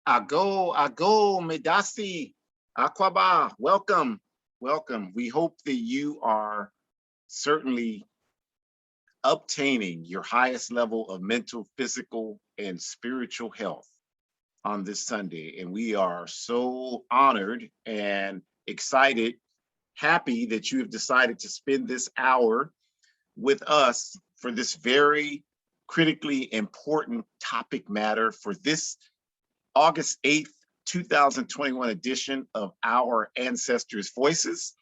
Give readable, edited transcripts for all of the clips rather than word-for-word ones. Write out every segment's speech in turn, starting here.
Ago, Medasi, Akwaba, welcome, welcome. We hope that you are certainly obtaining your highest level of mental, physical, and spiritual health on this Sunday. And we are so honored and excited, happy that you have decided to spend this hour with us for this very critically important topic matter for this August 8th, 2021 edition of Our Ancestors' Voices.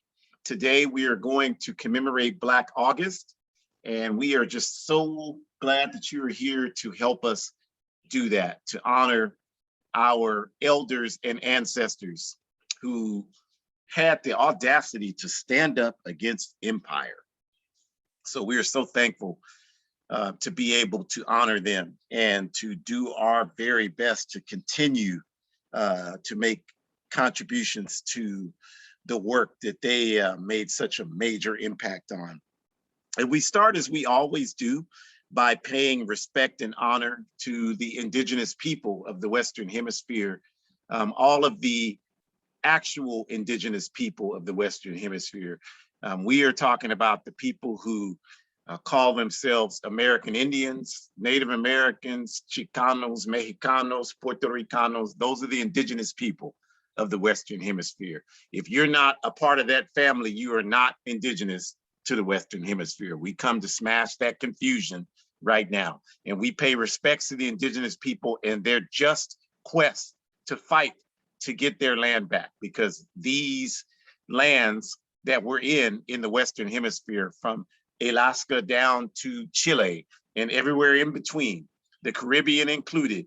Today, we are going to commemorate Black August, and we are just so glad that you are here to help us do that, to honor our elders and ancestors who had the audacity to stand up against empire. So we are so thankful to be able to honor them and to do our very best to continue to make contributions to the work that they made such a major impact on. And we start, as we always do, by paying respect and honor to the indigenous people of the Western Hemisphere, all of the actual indigenous people of the Western Hemisphere. We are talking about the people who call themselves American Indians, Native Americans, Chicanos, Mexicanos, Puerto Ricanos. Those are the indigenous people of the Western Hemisphere. If you're not a part of that family, you are not indigenous to the Western Hemisphere. We come to smash that confusion right now. And we pay respects to the indigenous people and their just quest to fight to get their land back, because these lands that we're in the Western Hemisphere, from Alaska down to Chile and everywhere in between, the Caribbean included,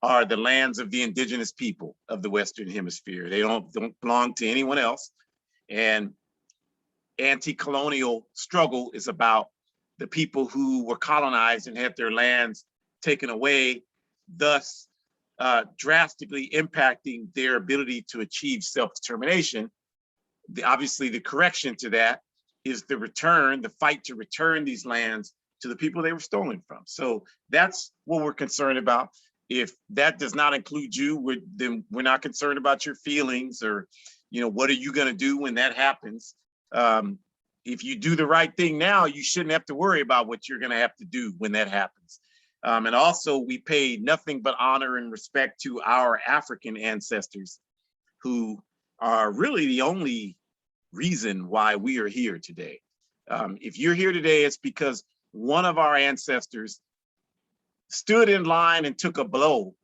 are the lands of the indigenous people of the Western Hemisphere. They don't belong to anyone else. And anti-colonial struggle is about the people who were colonized and had their lands taken away, thus drastically impacting their ability to achieve self-determination. Obviously, the correction to that is the fight to return these lands to the people they were stolen from. So that's what we're concerned about. If that does not include you, then we're not concerned about your feelings, or, what are you going to do when that happens? If you do the right thing now, you shouldn't have to worry about what you're going to have to do when that happens. And also, we pay nothing but honor and respect to our African ancestors, who are really the only reason why we are here today. If you're here today, it's because one of our ancestors stood in line and took a blow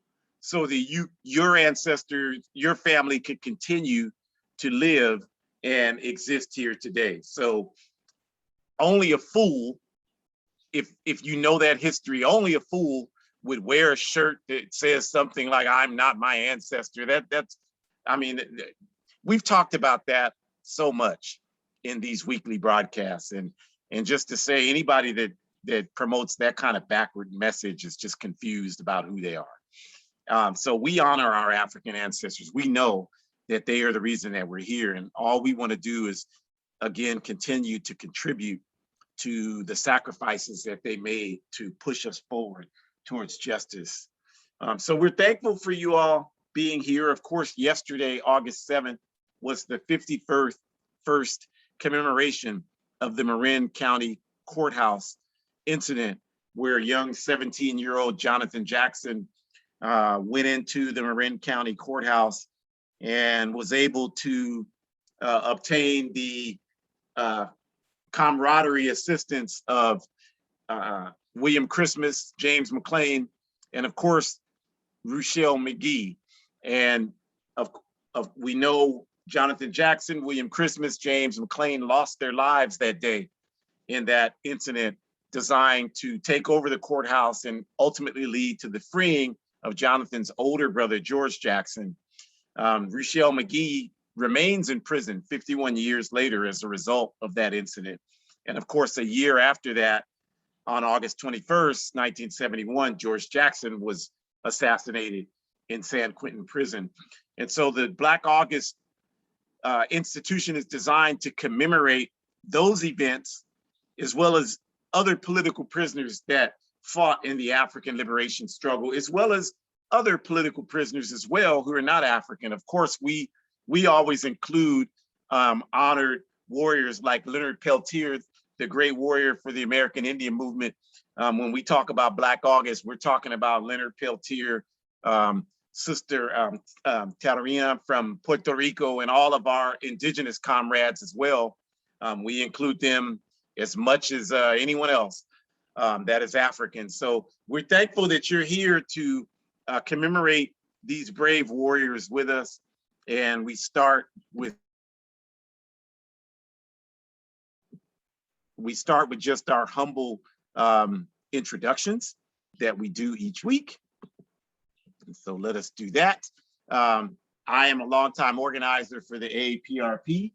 so that your ancestors, your family could continue to live and exist here today. So only a fool, if you know that history, only a fool would wear a shirt that says something like, "I'm not my ancestor." We've talked about that so much in these weekly broadcasts, and just to say, anybody that promotes that kind of backward message is just confused about who they are. So we honor our African ancestors. We know that they are the reason that we're here, and all we want to do is, again, continue to contribute to the sacrifices that they made to push us forward towards justice. So we're thankful for you all being here. Of course, yesterday, August 7th, was the 51st commemoration of the Marin County Courthouse incident, where young 17-year-old Jonathan Jackson went into the Marin County Courthouse and was able to obtain the camaraderie assistance of William Christmas, James McClain, and of course, Ruchell McGee. And we know Jonathan Jackson, William Christmas, James McClain lost their lives that day in that incident designed to take over the courthouse and ultimately lead to the freeing of Jonathan's older brother, George Jackson. Ruchell McGee remains in prison 51 years later as a result of that incident. And of course, a year after that, on August 21st, 1971, George Jackson was assassinated in San Quentin prison. And so the Black August institution is designed to commemorate those events, as well as other political prisoners that fought in the African liberation struggle, as well as other political prisoners as well who are not African. Of course, we always include honored warriors like Leonard Peltier, the great warrior for the American Indian movement. When we talk about Black August, we're talking about Leonard Peltier, Sister Tarina from Puerto Rico, and all of our indigenous comrades as well. We include them as much as anyone else that is African. So we're thankful that you're here to commemorate these brave warriors with us. And we start with just our humble introductions that we do each week. So let us do that. I am a longtime organizer for the A-APRP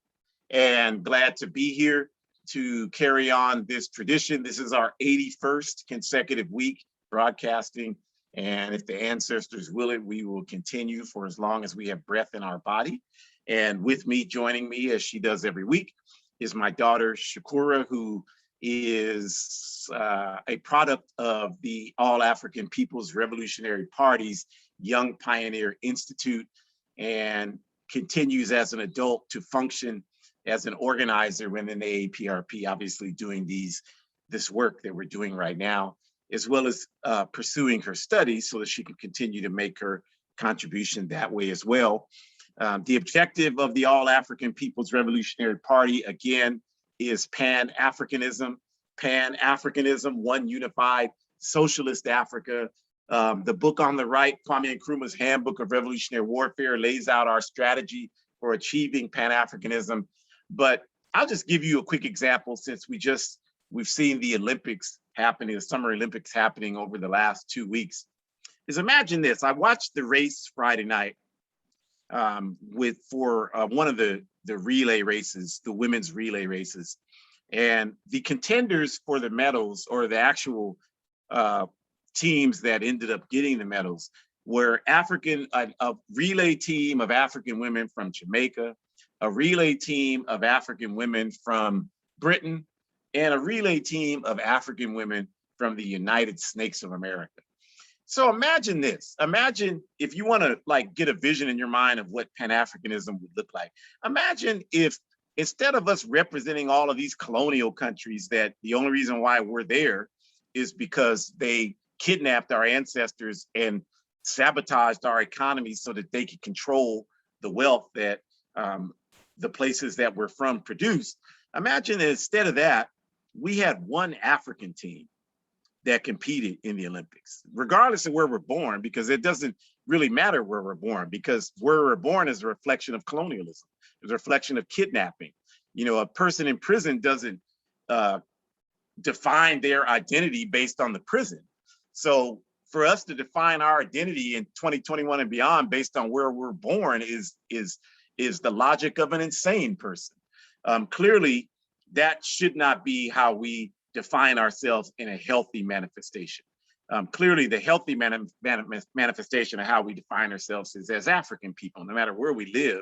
and glad to be here to carry on this tradition. This is our 81st consecutive week broadcasting. And if the ancestors will it, we will continue for as long as we have breath in our body. And with me, joining me as she does every week, is my daughter, Shakura, who is a product of the All African People's Revolutionary Party's Young Pioneer Institute, and continues as an adult to function as an organizer within the A-APRP, obviously doing this work that we're doing right now, as well as pursuing her studies so that she can continue to make her contribution that way as well. The objective of the All African People's Revolutionary Party, again, is Pan-Africanism. Pan-Africanism, one unified socialist Africa. The book on the right, Kwame Nkrumah's Handbook of Revolutionary Warfare, lays out our strategy for achieving Pan-Africanism. But I'll just give you a quick example, since we've seen the Olympics happening, the Summer Olympics happening over the last 2 weeks. Is imagine this: I watched the race Friday night for one of the relay races, the women's relay races, and the contenders for the medals, or the actual teams that ended up getting the medals, were a relay team of African women from Jamaica, a relay team of African women from Britain, and a relay team of African women from the United Snakes of America. So imagine this. Imagine, if you want to get a vision in your mind of what Pan-Africanism would look like. Imagine if, instead of us representing all of these colonial countries that the only reason why we're there is because they kidnapped our ancestors and sabotaged our economy so that they could control the wealth that the places that we're from produced. Imagine that instead of that, we had one African team that competed in the Olympics, regardless of where we're born, because it doesn't really matter where we're born, because where we're born is a reflection of colonialism. It's a reflection of kidnapping. You know, a person in prison doesn't define their identity based on the prison. So for us to define our identity in 2021 and beyond based on where we're born is the logic of an insane person. Clearly, that should not be how we define ourselves in a healthy manifestation. Clearly, the healthy manifestation of how we define ourselves is as African people, no matter where we live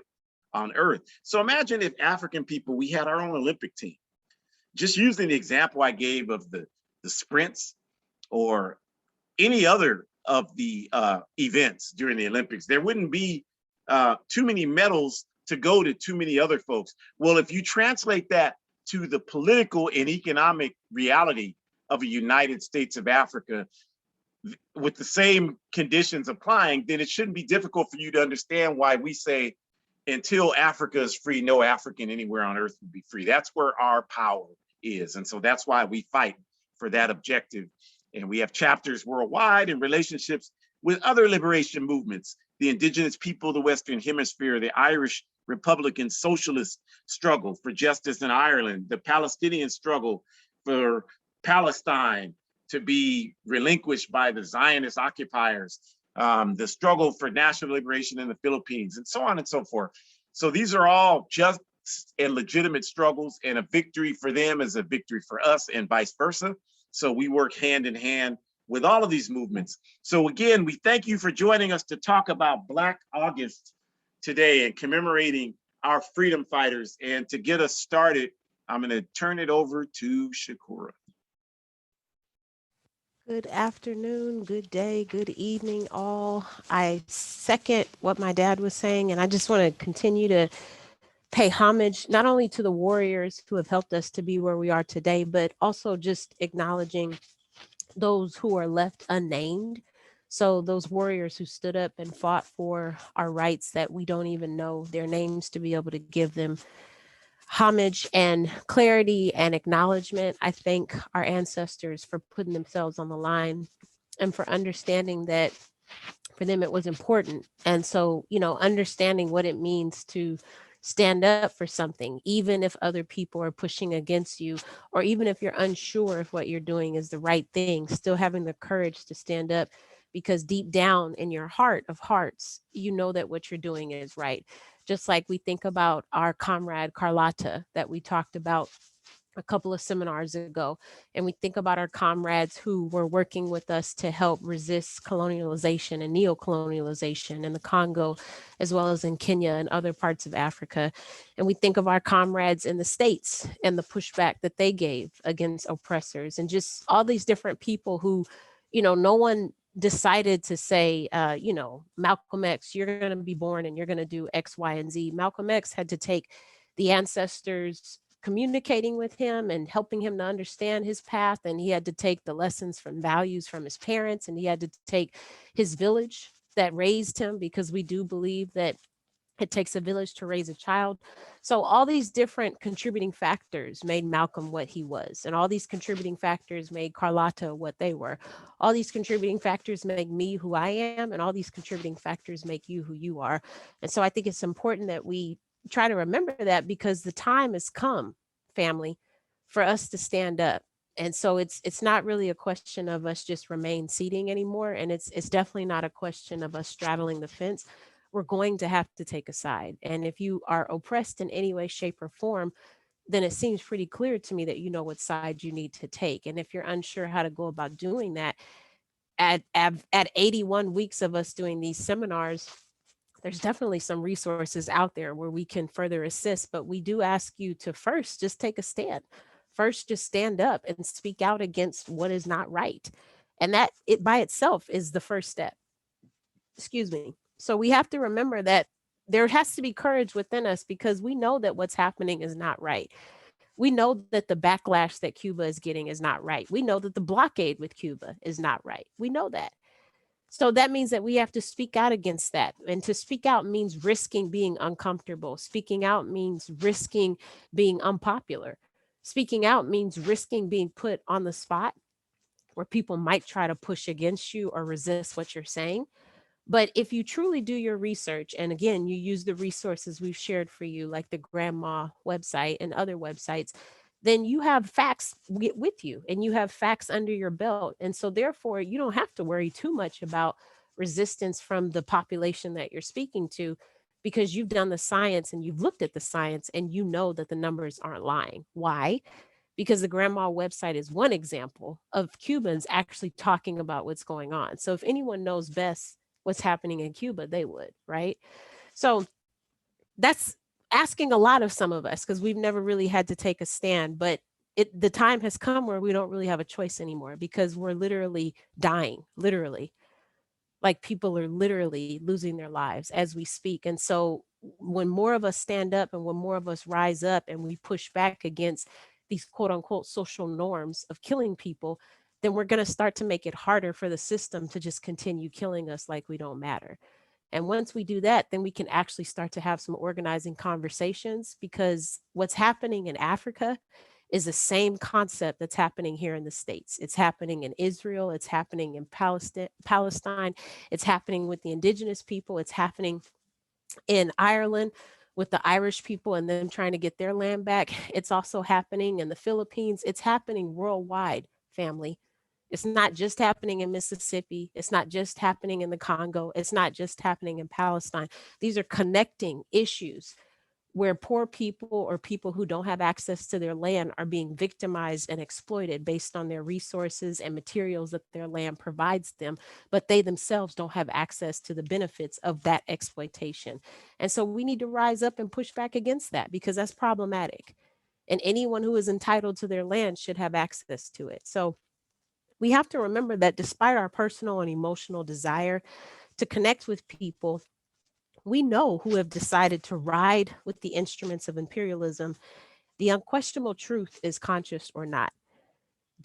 on Earth. So imagine if African people, we had our own Olympic team. Just using the example I gave of the sprints or any other of the events during the Olympics, there wouldn't be too many medals to go to too many other folks. Well, if you translate that to the political and economic reality of a United States of Africa, with the same conditions applying, then it shouldn't be difficult for you to understand why we say, until Africa is free, no African anywhere on earth will be free. That's where our power is. And so that's why we fight for that objective. And we have chapters worldwide in relationships with other liberation movements, the indigenous people of the Western Hemisphere, the Irish Republican Socialist struggle for justice in Ireland, the Palestinian struggle for Palestine to be relinquished by the Zionist occupiers, the struggle for national liberation in the Philippines, and so on and so forth. So these are all just and legitimate struggles, and a victory for them is a victory for us, and vice versa. So we work hand in hand with all of these movements. So again, we thank you for joining us to talk about Black August today and commemorating our freedom fighters. And to get us started, I'm going to turn it over to Shakura. Good afternoon, good day, good evening, all. I second what my dad was saying, and I just want to continue to pay homage not only to the warriors who have helped us to be where we are today, but also just acknowledging those who are left unnamed. So, those warriors who stood up and fought for our rights that we don't even know their names to be able to give them homage and clarity and acknowledgement. I thank our ancestors for putting themselves on the line and for understanding that for them it was important. And so, understanding what it means to stand up for something, even if other people are pushing against you, or even if you're unsure if what you're doing is the right thing, still having the courage to stand up because deep down in your heart of hearts, you know that what you're doing is right. Just like we think about our comrade Carlotta that we talked about a couple of seminars ago. And we think about our comrades who were working with us to help resist colonialization and neocolonialization in the Congo, as well as in Kenya and other parts of Africa. And we think of our comrades in the States and the pushback that they gave against oppressors, and just all these different people who, no one decided to say, Malcolm X, you're going to be born and you're going to do X, Y, and Z. Malcolm X had to take the ancestors communicating with him and helping him to understand his path, and he had to take the lessons from values from his parents, and he had to take his village that raised him, because we do believe that it takes a village to raise a child. So all these different contributing factors made Malcolm what he was, and all these contributing factors made Carlotta what they were. All these contributing factors make me who I am, and all these contributing factors make you who you are. And so I think it's important that we try to remember that, because the time has come, family, for us to stand up. And so it's not really a question of us just remain seating anymore, and it's definitely not a question of us straddling the fence. We're going to have to take a side. And if you are oppressed in any way, shape, or form, then it seems pretty clear to me that you know what side you need to take. And if you're unsure how to go about doing that, at 81 weeks of us doing these seminars, there's definitely some resources out there where we can further assist. But we do ask you to first just take a stand. First, just stand up and speak out against what is not right. And that it by itself is the first step. Excuse me. So we have to remember that there has to be courage within us, because we know that what's happening is not right. We know that the backlash that Cuba is getting is not right. We know that the blockade with Cuba is not right. We know that. So that means that we have to speak out against that. And to speak out means risking being uncomfortable. Speaking out means risking being unpopular. Speaking out means risking being put on the spot where people might try to push against you or resist what you're saying. But if you truly do your research, and again, you use the resources we've shared for you, like the Grandma website and other websites, then you have facts with you, and you have facts under your belt. And so, therefore, you don't have to worry too much about resistance from the population that you're speaking to, because you've done the science and you've looked at the science, and you know that the numbers aren't lying. Why? Because the Grandma website is one example of Cubans actually talking about what's going on. So if anyone knows best what's happening in Cuba, they would, right? So that's asking a lot of some of us, because we've never really had to take a stand. But the time has come where we don't really have a choice anymore, because we're literally dying, literally. Like, people are literally losing their lives as we speak. And so when more of us stand up, and when more of us rise up, and we push back against these quote unquote social norms of killing people, then we're going to start to make it harder for the system to just continue killing us like we don't matter. And once we do that, then we can actually start to have some organizing conversations, because what's happening in Africa is the same concept that's happening here in the States. It's happening in Israel, it's happening in Palestine, it's happening with the indigenous people, it's happening in Ireland with the Irish people and them trying to get their land back. It's also happening in the Philippines. It's happening worldwide, family. It's not just happening in Mississippi. It's not just happening in the Congo. It's not just happening in Palestine. These are connecting issues where poor people, or people who don't have access to their land, are being victimized and exploited based on their resources and materials that their land provides them, but they themselves don't have access to the benefits of that exploitation. And so we need to rise up and push back against that, because that's problematic. And anyone who is entitled to their land should have access to it. So We have to remember that despite our personal and emotional desire to connect with people, we know who have decided to ride with the instruments of imperialism. The unquestionable truth is, conscious or not,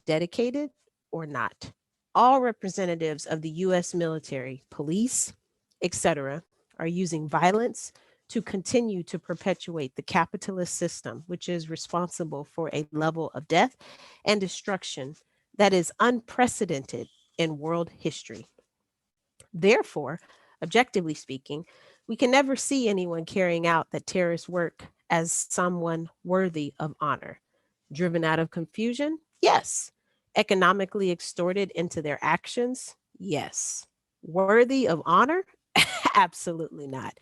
dedicated or not, all representatives of the US military, police, etc., are using violence to continue to perpetuate the capitalist system, which is responsible for a level of death and destruction that is unprecedented in world history. Therefore, objectively speaking, we can never see anyone carrying out that terrorist work as someone worthy of honor. Driven out of confusion? Yes. Economically extorted into their actions? Yes. Worthy of honor? Absolutely not.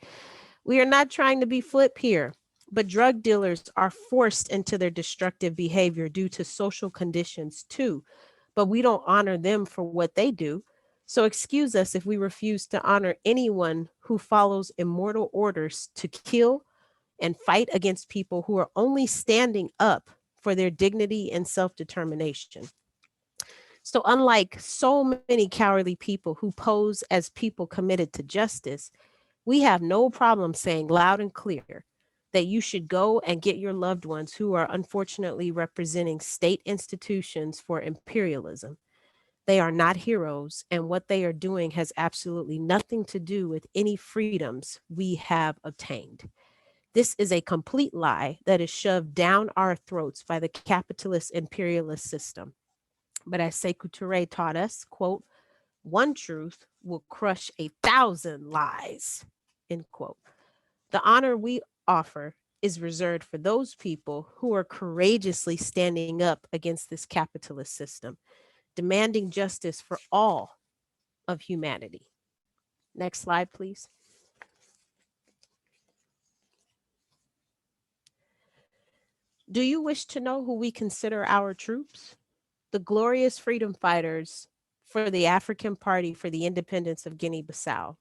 We are not trying to be flip here, but drug dealers are forced into their destructive behavior due to social conditions too. But we don't honor them for what they do. So excuse us if we refuse to honor anyone who follows immortal orders to kill and fight against people who are only standing up for their dignity and self determination. So, unlike so many cowardly people who pose as people committed to justice, we have no problem saying loud and clear that you should go and get your loved ones who are unfortunately representing state institutions for imperialism. They are not heroes, and what they are doing has absolutely nothing to do with any freedoms we have obtained. This is a complete lie that is shoved down our throats by the capitalist imperialist system. But as Sekou Touré taught us, quote, one truth will crush 1,000 lies, end quote. The honor we offer is reserved for those people who are courageously standing up against this capitalist system, demanding justice for all of humanity. Next slide, please. Do you wish to know who we consider our troops? The glorious freedom fighters for the African Party for the Independence of Guinea-Bissau,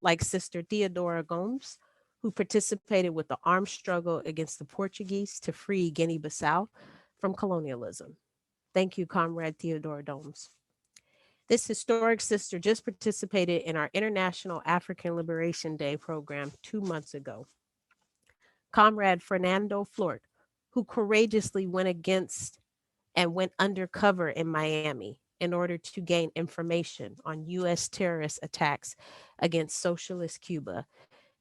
like Sister Theodora Gomes, who participated with the armed struggle against the Portuguese to free Guinea-Bissau from colonialism. Thank you, Comrade Theodora Gomes. This historic sister just participated in our International African Liberation Day program 2 months ago. Comrade Fernando Flort, who courageously went against and went undercover in Miami in order to gain information on US terrorist attacks against socialist Cuba.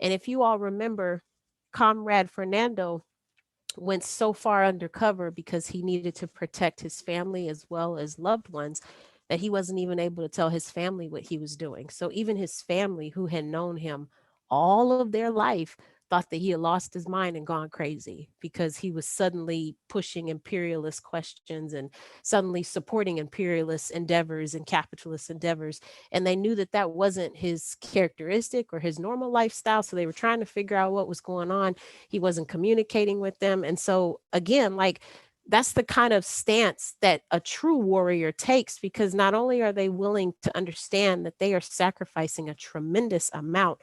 And if you all remember, Comrade Fernando went so far undercover because he needed to protect his family as well as loved ones that he wasn't even able to tell his family what he was doing. So even his family, who had known him all of their life, thought that he had lost his mind and gone crazy because he was suddenly pushing imperialist questions and suddenly supporting imperialist endeavors and capitalist endeavors. And they knew that that wasn't his characteristic or his normal lifestyle. So they were trying to figure out what was going on. He wasn't communicating with them. And so, again, like, that's the kind of stance that a true warrior takes, because not only are they willing to understand that they are sacrificing a tremendous amount,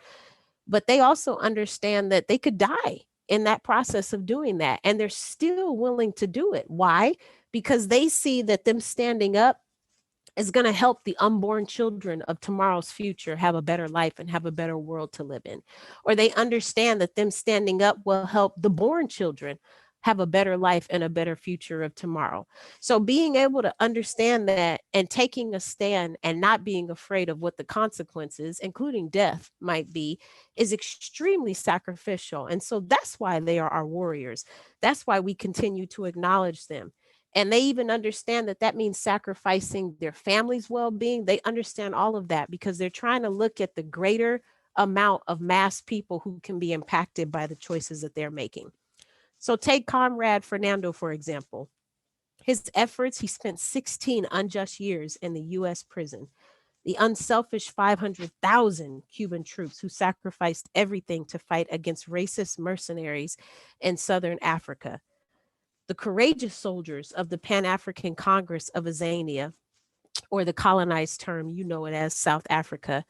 but they also understand that they could die in that process of doing that. And they're still willing to do it. Why? Because they see that them standing up is going to help the unborn children of tomorrow's future have a better life and have a better world to live in. Or they understand that them standing up will help the born children have a better life and a better future of tomorrow. So being able to understand that and taking a stand and not being afraid of what the consequences, including death, might be, is extremely sacrificial. And so that's why they are our warriors. That's why we continue to acknowledge them. And they even understand that that means sacrificing their family's well-being. They understand all of that because they're trying to look at the greater amount of mass people who can be impacted by the choices that they're making. So take Comrade Fernando, for example. His efforts, he spent 16 unjust years in the US prison. The unselfish 500,000 Cuban troops who sacrificed everything to fight against racist mercenaries in Southern Africa. The courageous soldiers of the Pan-African Congress of Azania, or the colonized term, you know it as South Africa.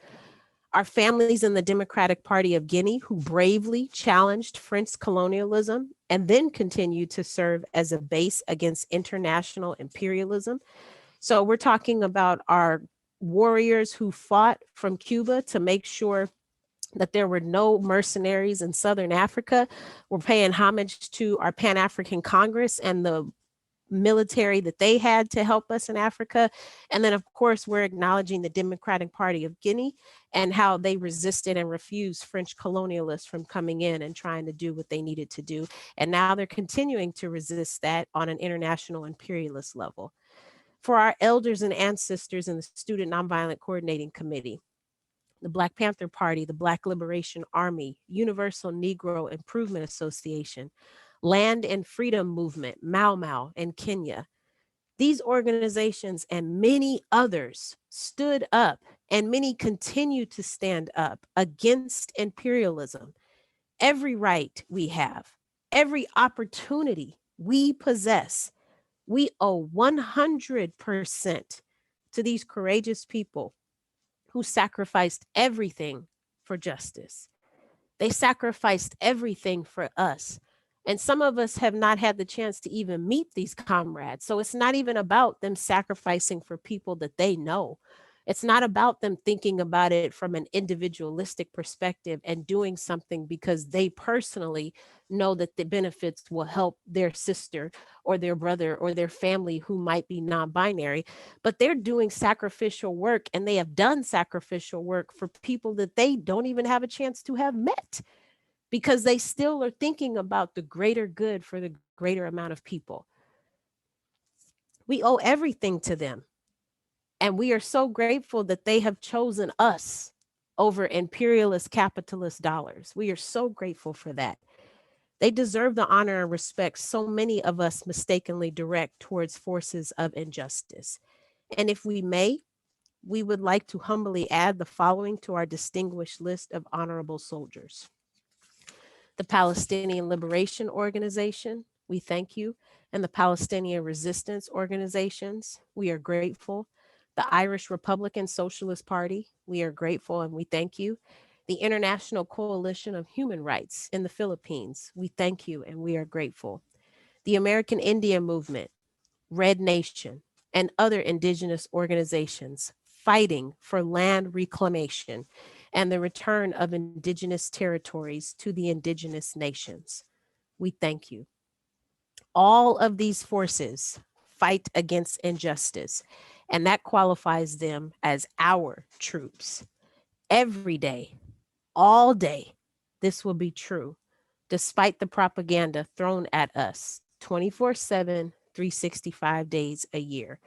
Our families in the Democratic Party of Guinea who bravely challenged French colonialism and then continued to serve as a base against international imperialism. So we're talking about our warriors who fought from Cuba to make sure that there were no mercenaries in Southern Africa. We're paying homage to our Pan African Congress and the military that they had to help us in Africa. And then, of course, we're acknowledging the Democratic Party of Guinea and how they resisted and refused French colonialists from coming in and trying to do what they needed to do. And now they're continuing to resist that on an international imperialist level. For our elders and ancestors in the Student Nonviolent Coordinating Committee, the Black Panther Party, the Black Liberation Army, Universal Negro Improvement Association, Land and Freedom Movement, Mau Mau in Kenya. These organizations and many others stood up, and many continue to stand up against imperialism. Every right we have, every opportunity we possess, we owe 100% to these courageous people who sacrificed everything for justice. They sacrificed everything for us. And some of us have not had the chance to even meet these comrades. So it's not even about them sacrificing for people that they know. It's not about them thinking about it from an individualistic perspective and doing something because they personally know that the benefits will help their sister or their brother or their family who might be non binary. But they're doing sacrificial work, and they have done sacrificial work for people that they don't even have a chance to have met because they still are thinking about the greater good for the greater amount of people. We owe everything to them. And we are so grateful that they have chosen us over imperialist capitalist dollars. We are so grateful for that. They deserve the honor and respect so many of us mistakenly direct towards forces of injustice. And if we may, we would like to humbly add the following to our distinguished list of honorable soldiers: the Palestinian Liberation Organization, we thank you, and the Palestinian Resistance Organizations, we are grateful. The Irish Republican Socialist Party, we are grateful and we thank you. The International Coalition of Human Rights in the Philippines, we thank you and we are grateful. The American Indian Movement, Red Nation, and other indigenous organizations fighting for land reclamation and the return of indigenous territories to the indigenous nations. We thank you. All of these forces fight against injustice, and that qualifies them as our troops. Every day, all day, this will be true, despite the propaganda thrown at us 24/7, 365 days a year,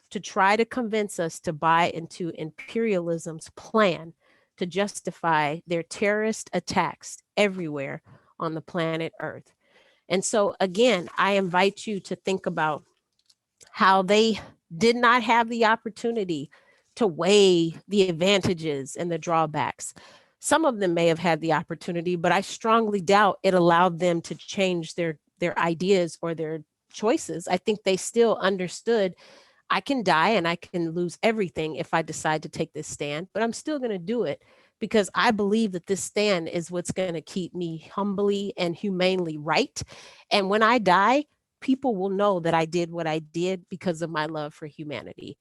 to try to convince us to buy into imperialism's plan to justify their terrorist attacks everywhere on the planet Earth. And so, again, I invite you to think about how they did not have the opportunity to weigh the advantages and the drawbacks. Some of them may have had the opportunity, but I strongly doubt it allowed them to change their ideas or their choices. I think they still understood I can die and I can lose everything if I decide to take this stand, but I'm still going to do it because I believe that this stand is what's going to keep me humbly and humanely right. And when I die, people will know that I did what I did because of my love for humanity.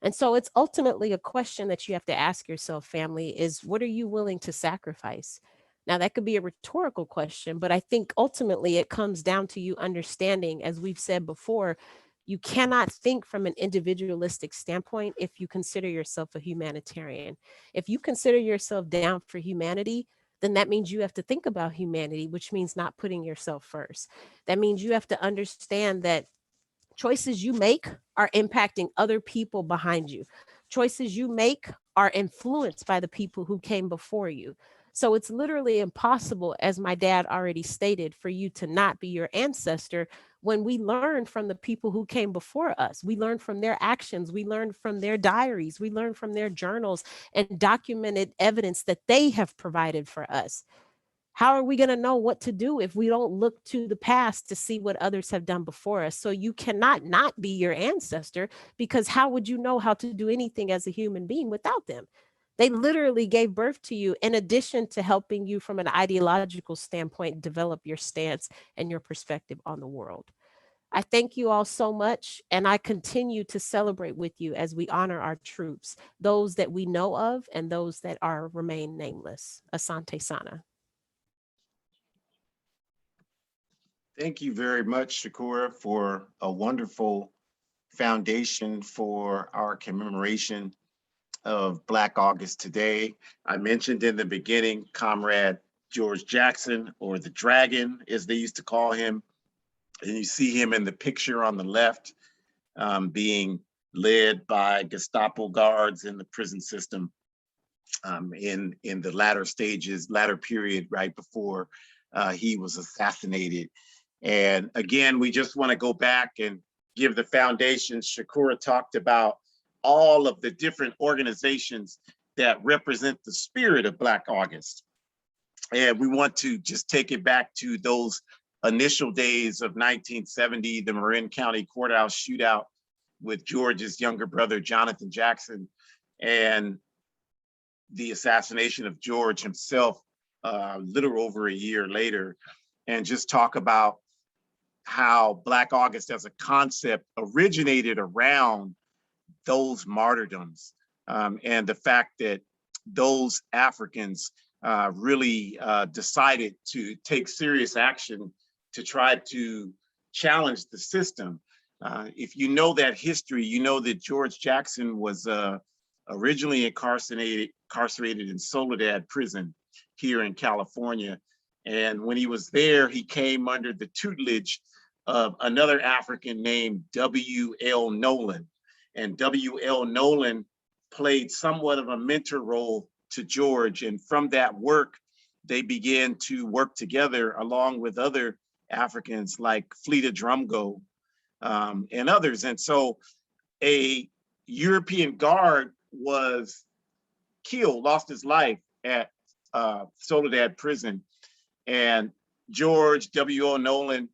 And so it's ultimately a question that you have to ask yourself, family, is what are you willing to sacrifice? Now, that could be a rhetorical question, but I think ultimately it comes down to you understanding, as we've said before, you cannot think from an individualistic standpoint if you consider yourself a humanitarian. If you consider yourself down for humanity, then that means you have to think about humanity, which means not putting yourself first. That means you have to understand that choices you make are impacting other people behind you. Choices you make are influenced by the people who came before you. So it's literally impossible, as my dad already stated, for you to not be your ancestor when we learn from the people who came before us. We learn from their actions, we learn from their diaries, we learn from their journals and documented evidence that they have provided for us. How are we going to know what to do if we don't look to the past to see what others have done before us? So you cannot not be your ancestor, because how would you know how to do anything as a human being without them? They literally gave birth to you in addition to helping you from an ideological standpoint develop your stance and your perspective on the world. I thank you all so much, and I continue to celebrate with you as we honor our troops, those that we know of and those that are remain nameless. Asante Sana. Thank you very much, Shakura, for a wonderful foundation for our commemoration of Black August today. I mentioned in the beginning, Comrade George Jackson, or the Dragon, as they used to call him. And you see him in the picture on the left, being led by Gestapo guards in the prison system in the latter period, right before he was assassinated. And again, we just want to go back and give the foundation. Shakura talked about all of the different organizations that represent the spirit of Black August. And we want to just take it back to those initial days of 1970, the Marin County Courthouse shootout with George's younger brother, Jonathan Jackson, and the assassination of George himself a little over a year later, and just talk about how Black August as a concept originated around those martyrdoms, and the fact that those Africans really decided to take serious action to try to challenge the system. If you know that history, you know that George Jackson was originally incarcerated in Soledad prison here in California. And when he was there, he came under the tutelage of another African named W.L. Nolan. And W.L. Nolan played somewhat of a mentor role to George. And from that work, they began to work together along with other Africans like Fleta Drumgo and others. And so a European guard was killed, lost his life at Soledad prison. And George, W.O. Nolan,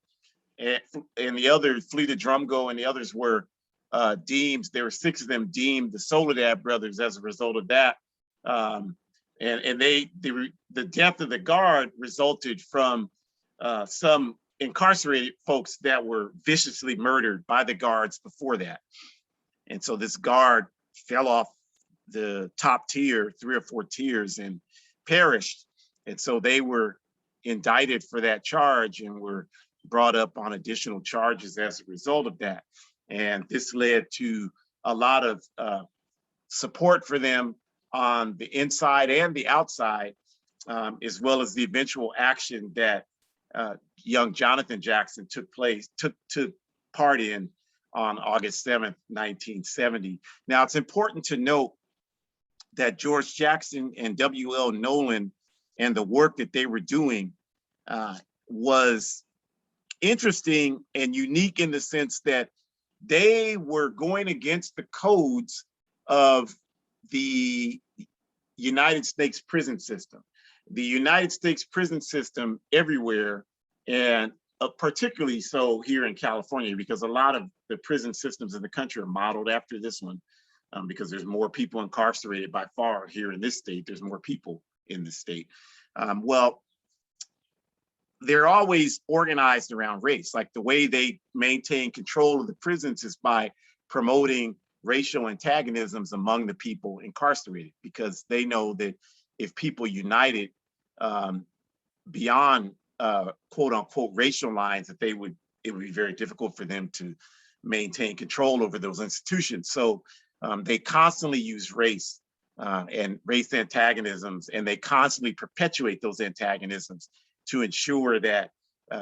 and the others, Fleta Drumgo and the others were deemed, there were 6 of them deemed the Soledad brothers as a result of that. And the death of the guard resulted from some incarcerated folks that were viciously murdered by the guards before that. And so this guard fell off the top tier, 3 or 4 tiers, and perished. And so they were indicted for that charge and were brought up on additional charges as a result of that. And this led to a lot of support for them on the inside and the outside, as well as the eventual action that young Jonathan Jackson took part in on August 7th, 1970. Now, it's important to note that George Jackson and W.L. Nolan and the work that they were doing was interesting and unique in the sense that they were going against the codes of the United States prison system. The United States prison system everywhere, and particularly so here in California, because a lot of the prison systems in the country are modeled after this one, because there's more people incarcerated by far here in this state. There's more people in the state. Well, they're always organized around race. Like the way they maintain control of the prisons is by promoting racial antagonisms among the people incarcerated, because they know that if people united beyond quote unquote racial lines, that it would be very difficult for them to maintain control over those institutions. So they constantly use race and race antagonisms, and they constantly perpetuate those antagonisms to ensure that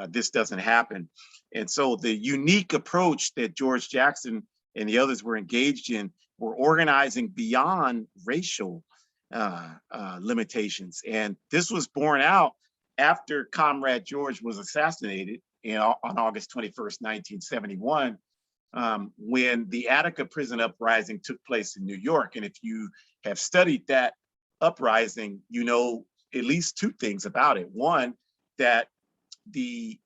this doesn't happen. And so the unique approach that George Jackson and the others were engaged in were organizing beyond racial limitations. And this was borne out after Comrade George was assassinated on August 21st, 1971, when the Attica prison uprising took place in New York. And if you have studied that uprising, you know at least 2 things about it. One, that the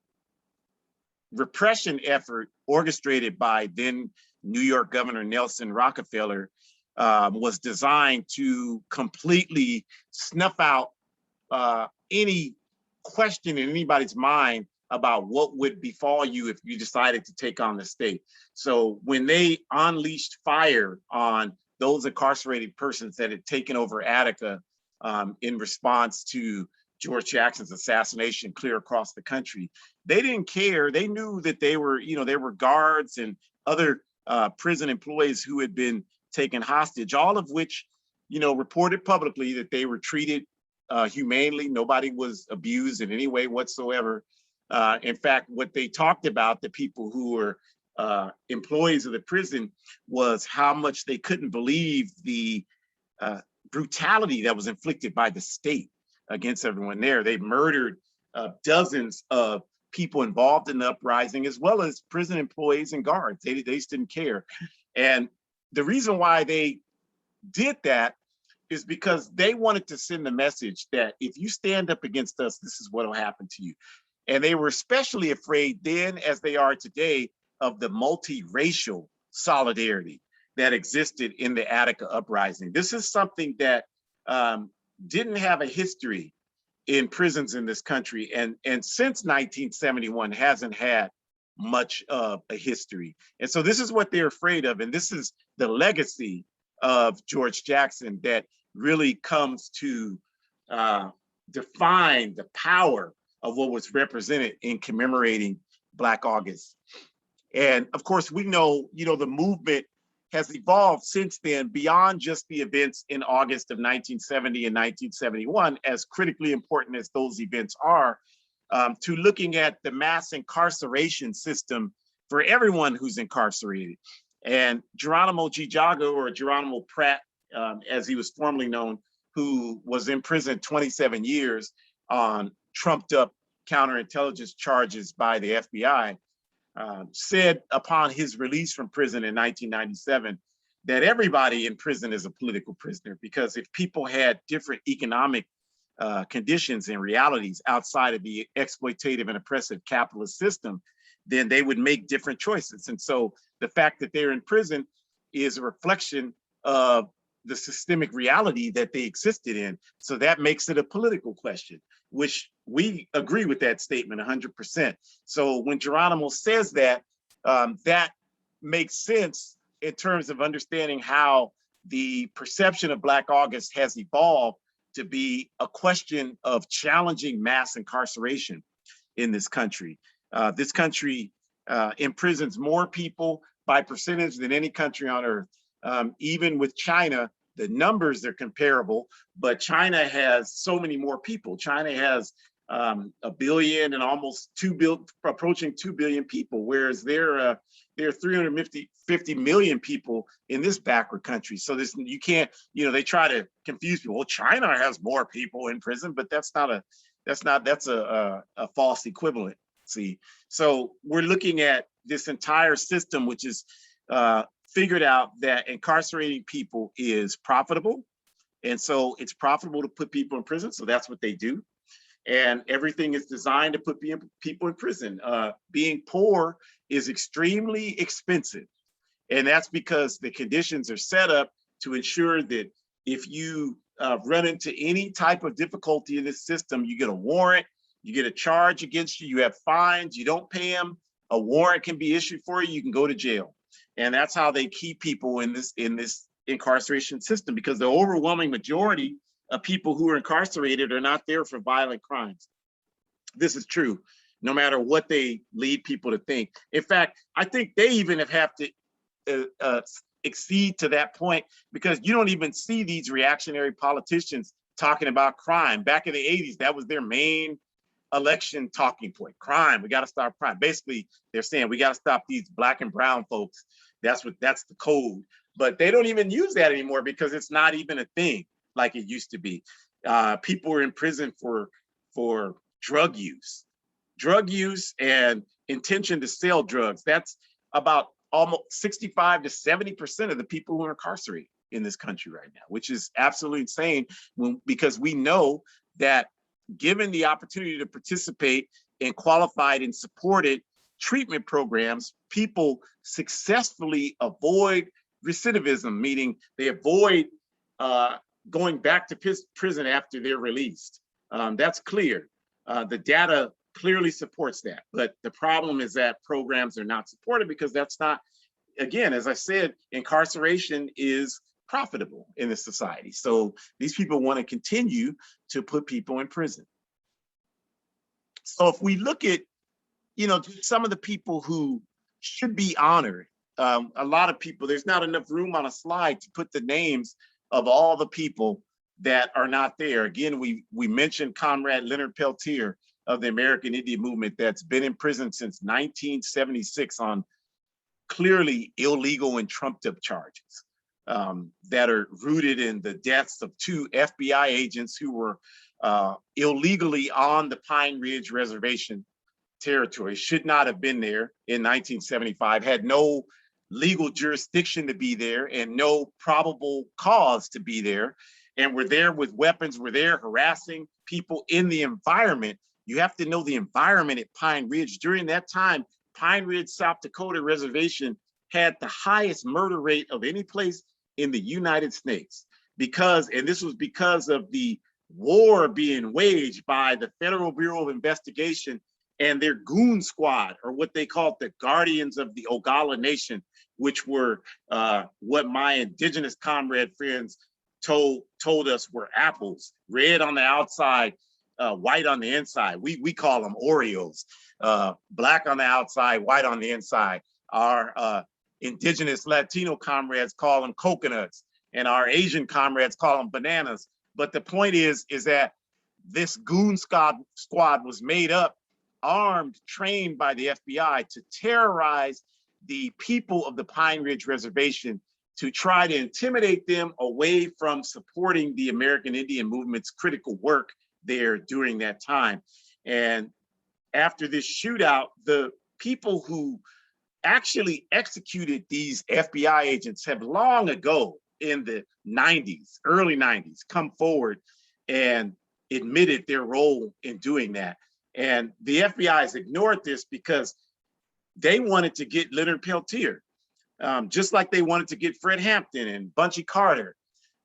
repression effort orchestrated by then New York Governor Nelson Rockefeller was designed to completely snuff out any question in anybody's mind about what would befall you if you decided to take on the state. So when they unleashed fire on those incarcerated persons that had taken over Attica in response to George Jackson's assassination clear across the country, they didn't care. They knew that they were, there were guards and other prison employees who had been taken hostage, all of which, reported publicly that they were treated humanely. Nobody was abused in any way whatsoever. In fact, what they talked about, the people who were employees of the prison, was how much they couldn't believe the brutality that was inflicted by the state against everyone there. They murdered dozens of people involved in the uprising, as well as prison employees and guards. They just didn't care. And the reason why they did that is because they wanted to send the message that if you stand up against us, this is what will happen to you. And they were especially afraid then, as they are today, of the multiracial solidarity that existed in the Attica uprising. This is something that didn't have a history in prisons in this country, and since 1971 hasn't had much of a history. And so this is what they're afraid of, and this is the legacy of George Jackson that really comes to define the power of what was represented in commemorating Black August. And of course, we know, the movement has evolved since then beyond just the events in August of 1970 and 1971, as critically important as those events are, to looking at the mass incarceration system for everyone who's incarcerated. And Geronimo G. Jago, or Geronimo Pratt, as he was formerly known, who was in prison 27 years on trumped up counterintelligence charges by the FBI, said upon his release from prison in 1997 that everybody in prison is a political prisoner, because if people had different economic conditions and realities outside of the exploitative and oppressive capitalist system, then they would make different choices. And so the fact that they're in prison is a reflection of the systemic reality that they existed in. So that makes it a political question, which we agree with that statement 100%. So when Geronimo says that, that makes sense in terms of understanding how the perception of Black August has evolved to be a question of challenging mass incarceration in this country. This country imprisons more people by percentage than any country on earth. Even with China, the numbers are comparable, but China has so many more people. China has 1 billion and almost 2 billion, approaching 2 billion people, whereas there are 350 million people in this backward country. So this, you can't, they try to confuse people. Well, China has more people in prison, but that's a false equivalent. See, so we're looking at this entire system, which is figured out that incarcerating people is profitable. And so it's profitable to put people in prison. So that's what they do. And everything is designed to put people in prison. Being poor is extremely expensive. And that's because the conditions are set up to ensure that if you run into any type of difficulty in this system, you get a warrant, you get a charge against you, you have fines, you don't pay them, a warrant can be issued for you, you can go to jail. And that's how they keep people in this incarceration system, because the overwhelming majority of people who are incarcerated are not there for violent crimes. This is true, no matter what they lead people to think. In fact, I think they even have to exceed to that point, because you don't even see these reactionary politicians talking about crime. Back in the 80s, that was their main election talking point. Crime, we got to stop crime. Basically, they're saying we got to stop these Black and brown folks. That's the code. But they don't even use that anymore, because it's not even a thing like it used to be. People are in prison for drug use and intention to sell drugs. That's about almost 65 to 70% of the people who are incarcerated in this country right now, which is absolutely insane, because we know that given the opportunity to participate in qualified and supported treatment programs, people successfully avoid recidivism, meaning they avoid going back to prison after they're released. That's clear. The data clearly supports that. But the problem is that programs are not supported because that's not, again, as I said, incarceration is profitable in this society. So these people want to continue to put people in prison. So if we look at, some of the people who should be honored, a lot of people, there's not enough room on a slide to put the names of all the people that are not there. Again, we mentioned Comrade Leonard Peltier of the American Indian Movement that's been in prison since 1976 on clearly illegal and trumped up charges that are rooted in the deaths of 2 FBI agents who were illegally on the Pine Ridge Reservation territory, should not have been there in 1975, had no legal jurisdiction to be there and no probable cause to be there, and were there with weapons, were there harassing people in the environment. You have to know the environment at Pine Ridge. During that time, Pine Ridge, South Dakota Reservation had the highest murder rate of any place in the United States and this was because of the war being waged by the Federal Bureau of Investigation and their goon squad, or what they called the Guardians of the Oglala Nation, which were what my indigenous comrade friends told us were apples, red on the outside, white on the inside. We call them Oreos, black on the outside, white on the inside. Our indigenous Latino comrades call them coconuts, and our Asian comrades call them bananas. But the point is that this goon squad was made up, armed, trained by the FBI to terrorize the people of the Pine Ridge Reservation, to try to intimidate them away from supporting the American Indian Movement's critical work there during that time. And after this shootout, the people who actually executed these FBI agents have long ago, in the 90s, early 90s, come forward and admitted their role in doing that. And the FBI has ignored this because they wanted to get Leonard Peltier, just like they wanted to get Fred Hampton and Bunchy Carter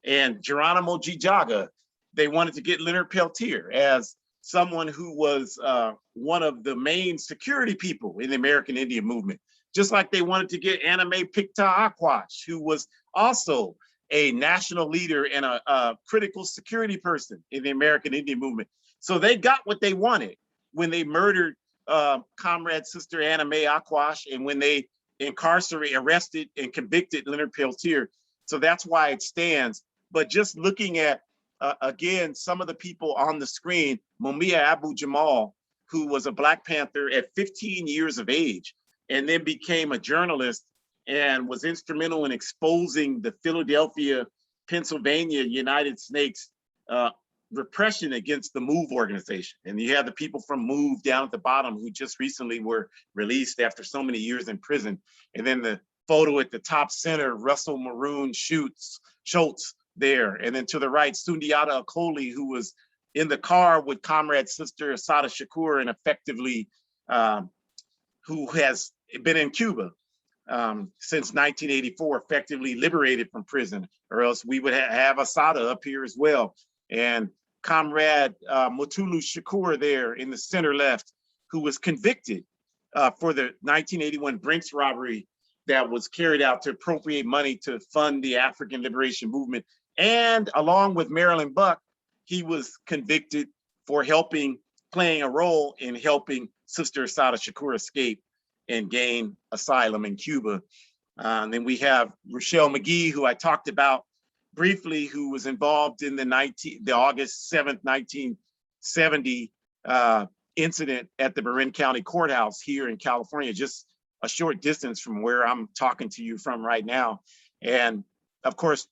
and Geronimo Gijaga. They wanted to get Leonard Peltier as someone who was one of the main security people in the American Indian Movement, just like they wanted to get Anime Picta Aquash, who was also a national leader and a critical security person in the American Indian Movement. So they got what they wanted when they murdered comrade sister Anime Aquash, and when they arrested and convicted Leonard Peltier. So that's why it stands. But just looking at, again, some of the people on the screen, Mumia Abu Jamal, who was a Black Panther at 15 years of age, and then became a journalist and was instrumental in exposing the Philadelphia, Pennsylvania United Snakes repression against the MOVE organization. And you have the people from MOVE down at the bottom who just recently were released after so many years in prison. And then the photo at the top center, Russell Maroon Schultz there. And then to the right, Sundiata Akoli, who was in the car with comrade sister Assata Shakur, and effectively, who has been in Cuba since 1984, effectively liberated from prison, or else we would have Assata up here as well. And comrade Mutulu Shakur there in the center left, who was convicted for the 1981 Brinks robbery that was carried out to appropriate money to fund the African Liberation Movement. And along with Marilyn Buck, he was convicted for playing a role in helping Sister Assata Shakur escape and gain asylum in Cuba. And then we have Rochelle McGee, who I talked about briefly, who was involved in the August 7th, 1970 incident at the Marin County Courthouse here in California, just a short distance from where I'm talking to you from right now. And of course,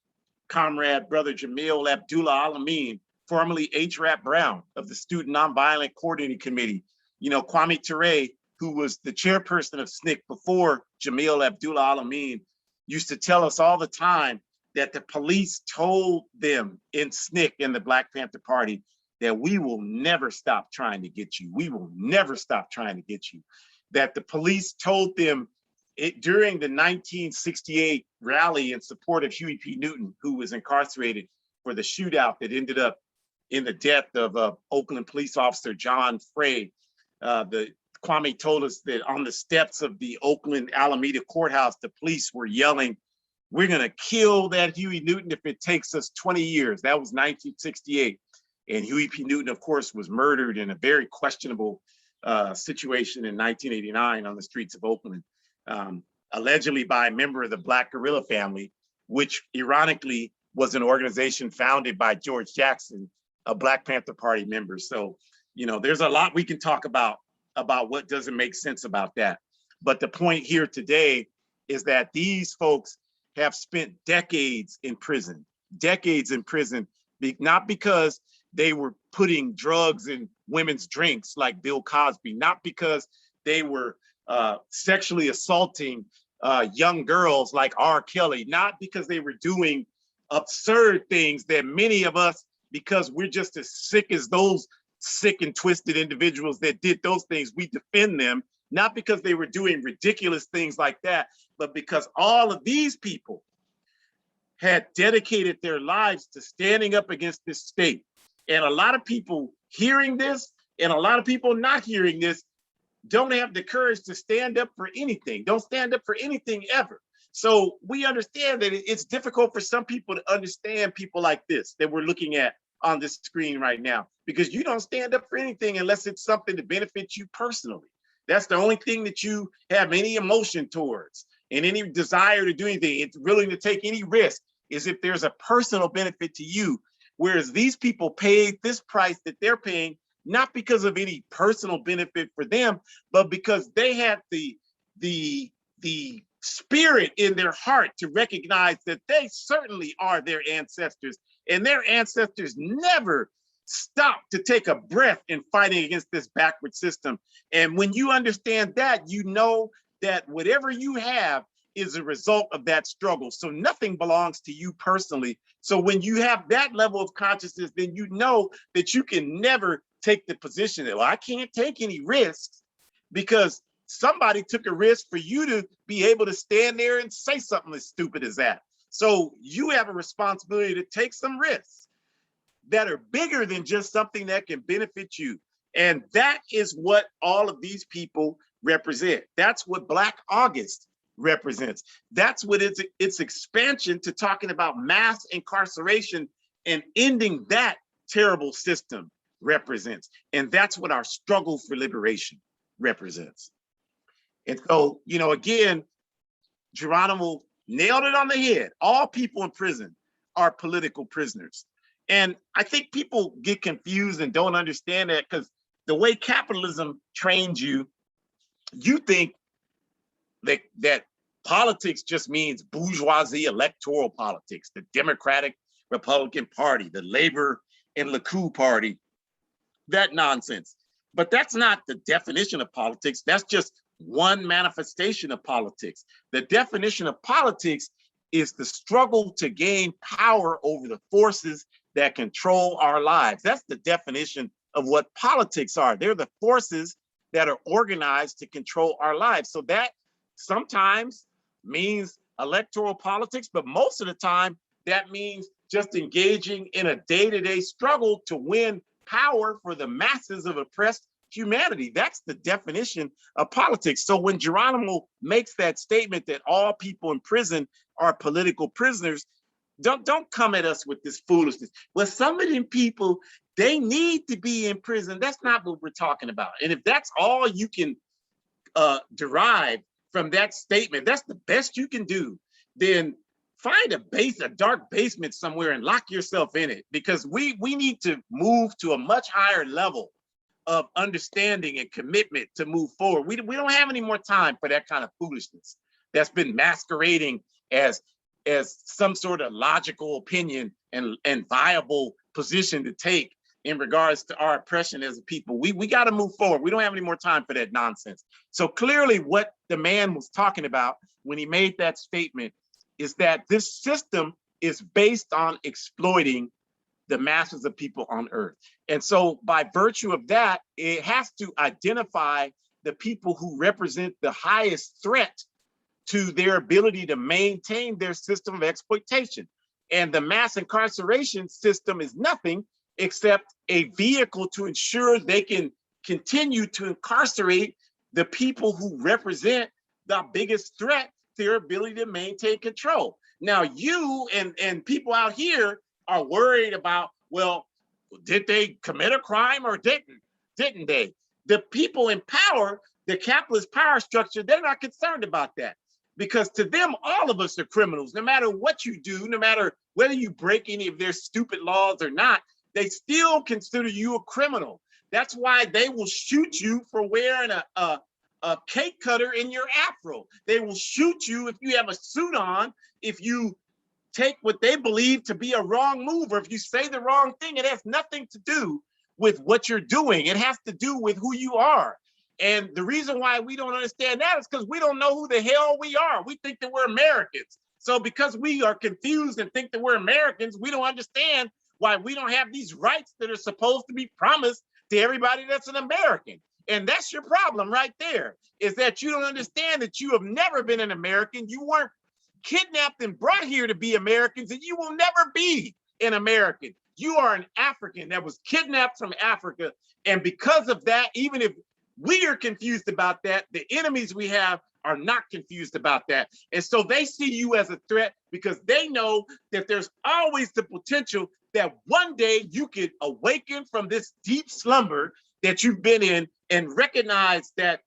comrade brother Jamil Abdullah Alameen, formerly H. Rap Brown of the Student Nonviolent Coordinating Committee. Kwame Ture, who was the chairperson of SNCC before Jamil Abdullah Alameen, used to tell us all the time that the police told them in SNCC, in the Black Panther Party, that we will never stop trying to get you. We will never stop trying to get you. That the police told them during the 1968 rally in support of Huey P. Newton, who was incarcerated for the shootout that ended up in the death of Oakland police officer John Frey. the Kwame told us that on the steps of the Oakland Alameda courthouse, the police were yelling, "We're going to kill that Huey Newton if it takes us 20 years." That was 1968. And Huey P. Newton, of course, was murdered in a very questionable situation in 1989 on the streets of Oakland, allegedly by a member of the Black guerrilla family, which ironically was an organization founded by George Jackson, a Black Panther Party member. So, you know, there's a lot we can talk about what doesn't make sense about that. But the point here today is that these folks have spent decades in prison, not because they were putting drugs in women's drinks like Bill Cosby, not because they were sexually assaulting young girls like R. Kelly, not because they were doing absurd things that many of us, because we're just as sick as those sick and twisted individuals that did those things, we defend them, not because they were doing ridiculous things like that, but because all of these people had dedicated their lives to standing up against this state. And a lot of people hearing this and a lot of people not hearing this don't have the courage to stand up for anything, don't stand up for anything ever. So we understand that it's difficult for some people to understand people like this that we're looking at on this screen right now, because you don't stand up for anything unless it's something to benefit you personally. That's the only thing that you have any emotion towards and any desire to do anything. It's willing to take any risk is if there's a personal benefit to you. Whereas these people paid this price that they're paying, not because of any personal benefit for them, but because they had the spirit in their heart to recognize that they certainly are their ancestors, and their ancestors never stopped to take a breath in fighting against this backward system. And when you understand that, you know that whatever you have is a result of that struggle. So nothing belongs to you personally. So when you have that level of consciousness, then you know that you can never take the position that, well, I can't take any risks, because somebody took a risk for you to be able to stand there and say something as stupid as that. So you have a responsibility to take some risks that are bigger than just something that can benefit you. And that is what all of these people represent. That's what Black August represents. That's what its expansion to talking about mass incarceration and ending that terrible system represents. And that's what our struggle for liberation represents. And so, you know, again, Geronimo nailed it on the head. All people in prison are political prisoners. And I think people get confused and don't understand that, because the way capitalism trains you, you think that politics just means bourgeoisie electoral politics, the Democratic Republican Party, the Labor and Likud Party, that nonsense. But that's not the definition of politics. That's just one manifestation of politics. The definition of politics is the struggle to gain power over the forces that control our lives. That's the definition of what politics are. They're the forces that are organized to control our lives. So that sometimes means electoral politics, but most of the time that means just engaging in a day-to-day struggle to win power for the masses of oppressed humanity. That's the definition of politics. So when Geronimo makes that statement that all people in prison are political prisoners, don't come at us with this foolishness. Well, some of them people, they need to be in prison. That's not what we're talking about. And if that's all you can derive from that statement, that's the best you can do, then find a dark basement somewhere and lock yourself in it, because we need to move to a much higher level of understanding and commitment to move forward. We don't have any more time for that kind of foolishness that's been masquerading as some sort of logical opinion and viable position to take in regards to our oppression as a people. We got to move forward. We don't have any more time for that nonsense. So clearly what the man was talking about when he made that statement is that this system is based on exploiting the masses of people on earth. And so by virtue of that, it has to identify the people who represent the highest threat to their ability to maintain their system of exploitation. And the mass incarceration system is nothing except a vehicle to ensure they can continue to incarcerate the people who represent the biggest threat to their ability to maintain control. Now, you and people out here are worried about, well, did they commit a crime or didn't they? The people in power, the capitalist power structure, they're not concerned about that, because to them, all of us are criminals. No matter what you do, no matter whether you break any of their stupid laws or not, they still consider you a criminal. That's why they will shoot you for wearing a cake cutter in your afro. They will shoot you if you have a suit on, if you take what they believe to be a wrong move, or if you say the wrong thing. It has nothing to do with what you're doing. It has to do with who you are. And the reason why we don't understand that is because we don't know who the hell we are. We think that we're Americans. So because we are confused and think that we're Americans, we don't understand why we don't have these rights that are supposed to be promised to everybody that's an American. And that's your problem right there, is that you don't understand that you have never been an American. You weren't kidnapped and brought here to be Americans, and you will never be an American. You are an African that was kidnapped from Africa. And because of that, even if we are confused about that, the enemies we have are not confused about that. And so they see you as a threat because they know that there's always the potential that one day you could awaken from this deep slumber that you've been in and recognize that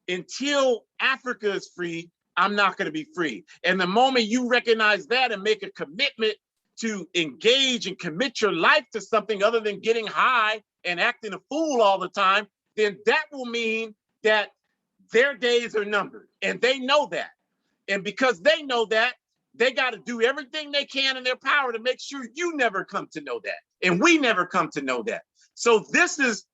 until Africa is free, I'm not going to be free. And the moment you recognize that and make a commitment to engage and commit your life to something other than getting high and acting a fool all the time, then that will mean that their days are numbered. And they know that. And because they know that, they got to do everything they can in their power to make sure you never come to know that. And we never come to know that. So this is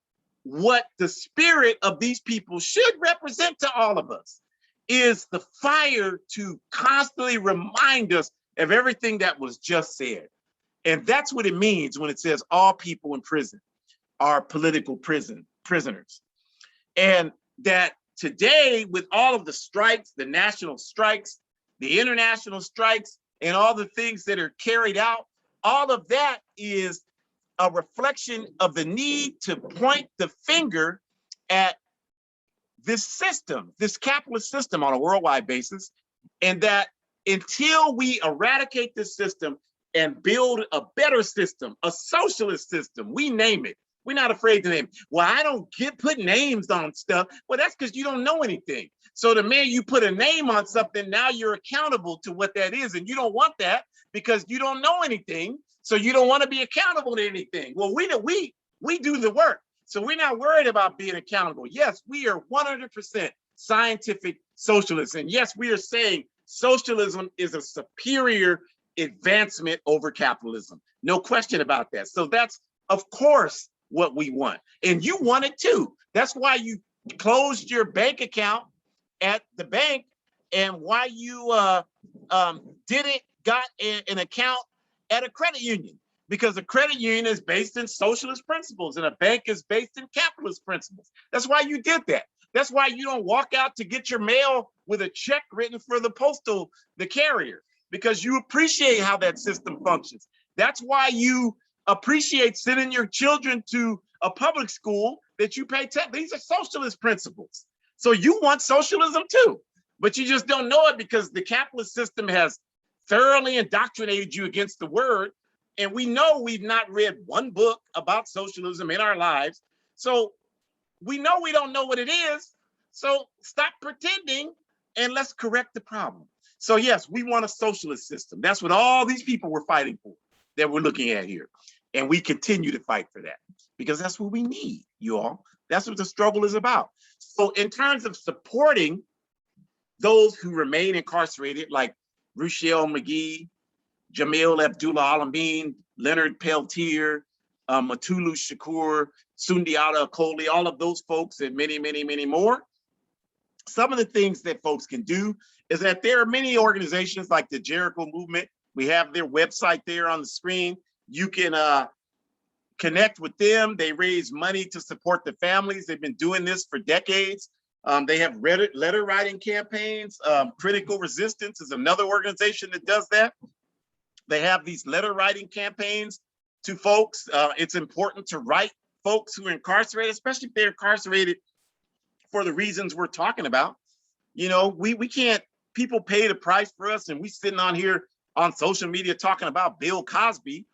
what the spirit of these people should represent to all of us, is the fire to constantly remind us of everything that was just said. And that's what it means when it says all people in prison are political prisoners. And that today, with all of the strikes, the national strikes, the international strikes, and all the things that are carried out, all of that is a reflection of the need to point the finger at this system, this capitalist system on a worldwide basis, and that until we eradicate this system and build a better system, a socialist system, we name it. We're not afraid to name it. Well, I don't put names on stuff. Well, that's because you don't know anything. So the minute you put a name on something, now you're accountable to what that is. And you don't want that because you don't know anything. So you don't want to be accountable to anything. Well, we do the work. So we're not worried about being accountable. Yes, we are 100% scientific socialists. And yes, we are saying socialism is a superior advancement over capitalism. No question about that. So that's, of course, what we want. And you want it too. That's why you closed your bank account at the bank, and why you got an account at a credit union, because a credit union is based in socialist principles and a bank is based in capitalist principles. That's why you did that. That's why you don't walk out to get your mail with a check written for the carrier, because you appreciate how that system functions. That's why you appreciate sending your children to a public school that you pay tax. These are socialist principles. So you want socialism too, but you just don't know it because the capitalist system has thoroughly indoctrinated you against the word. And we know we've not read one book about socialism in our lives. So we know we don't know what it is. So stop pretending and let's correct the problem. So yes, we want a socialist system. That's what all these people were fighting for, that we're looking at here. And we continue to fight for that because that's what we need, you all. That's what the struggle is about. So in terms of supporting those who remain incarcerated, like Ruchell Magee, Jamil Abdullah Alameen, Leonard Peltier, Matulu Shakur, Sundiata Akoli, all of those folks, and many, many, many more. Some of the things that folks can do is that there are many organizations like the Jericho Movement. We have their website there on the screen. You can connect with them. They raise money to support the families. They've been doing this for decades. They have letter writing campaigns. Critical Resistance is another organization that does that. They have these letter writing campaigns to folks. It's important to write folks who are incarcerated, especially if they're incarcerated for the reasons we're talking about. You know, we can't, people pay the price for us, and we sitting on here on social media talking about Bill Cosby.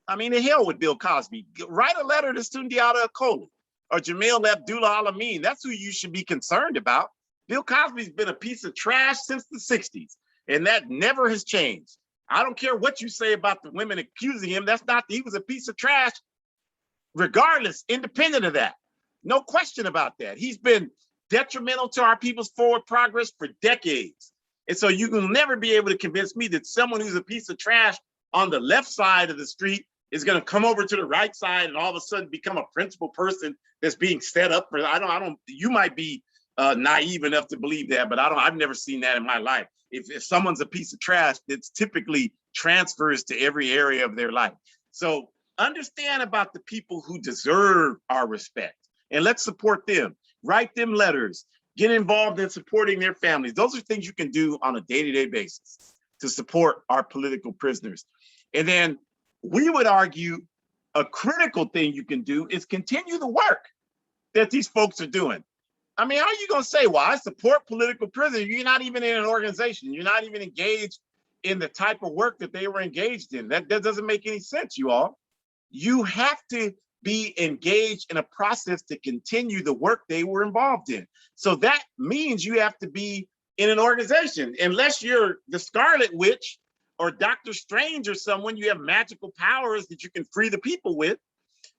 I mean, the hell with Bill Cosby. Write a letter to Sundiata Acoli or Jamil Abdullah Alameen. That's who you should be concerned about. Bill Cosby's been a piece of trash since the 60s, and that never has changed. I don't care what you say about the women accusing him. That's not, he was a piece of trash regardless, independent of that. No question about that. He's been detrimental to our people's forward progress for decades. And so you can never be able to convince me that someone who's a piece of trash on the left side of the street is going to come over to the right side and all of a sudden become a principal person that's being set up for, you might be naive enough to believe that, but I've never seen that in my life. If someone's a piece of trash, it's typically transfers to every area of their life. So understand about the people who deserve our respect, and let's support them. Write them letters, get involved in supporting their families. Those are things you can do on a day-to-day basis to support our political prisoners. And then we would argue a critical thing you can do is continue the work that these folks are doing. I mean, how are you going to say, well, I support political prisoners? You're not even in an organization. You're not even engaged in the type of work that they were engaged in. That doesn't make any sense, you all. You have to be engaged in a process to continue the work they were involved in. So that means you have to be in an organization. Unless you're the Scarlet Witch or Dr. Strange or someone, you have magical powers that you can free the people with.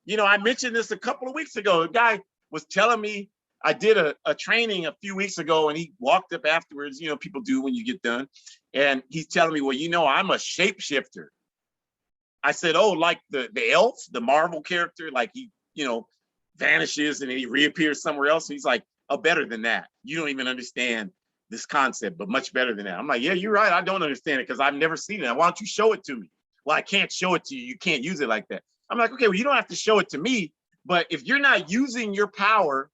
You know, I mentioned this a couple of weeks ago. A guy was telling me, I did a training a few weeks ago, and he walked up afterwards, you know, people do when you get done. And he's telling me, well, you know, I'm a shapeshifter. I said, oh, like the elf, the Marvel character, like he, you know, vanishes and then he reappears somewhere else. He's like, oh, better than that. You don't even understand this concept, but much better than that. I'm like, yeah, you're right. I don't understand it because I've never seen it. Why don't you show it to me? Well, I can't show it to you. You can't use it like that. I'm like, okay, well, you don't have to show it to me, but if you're not using your power,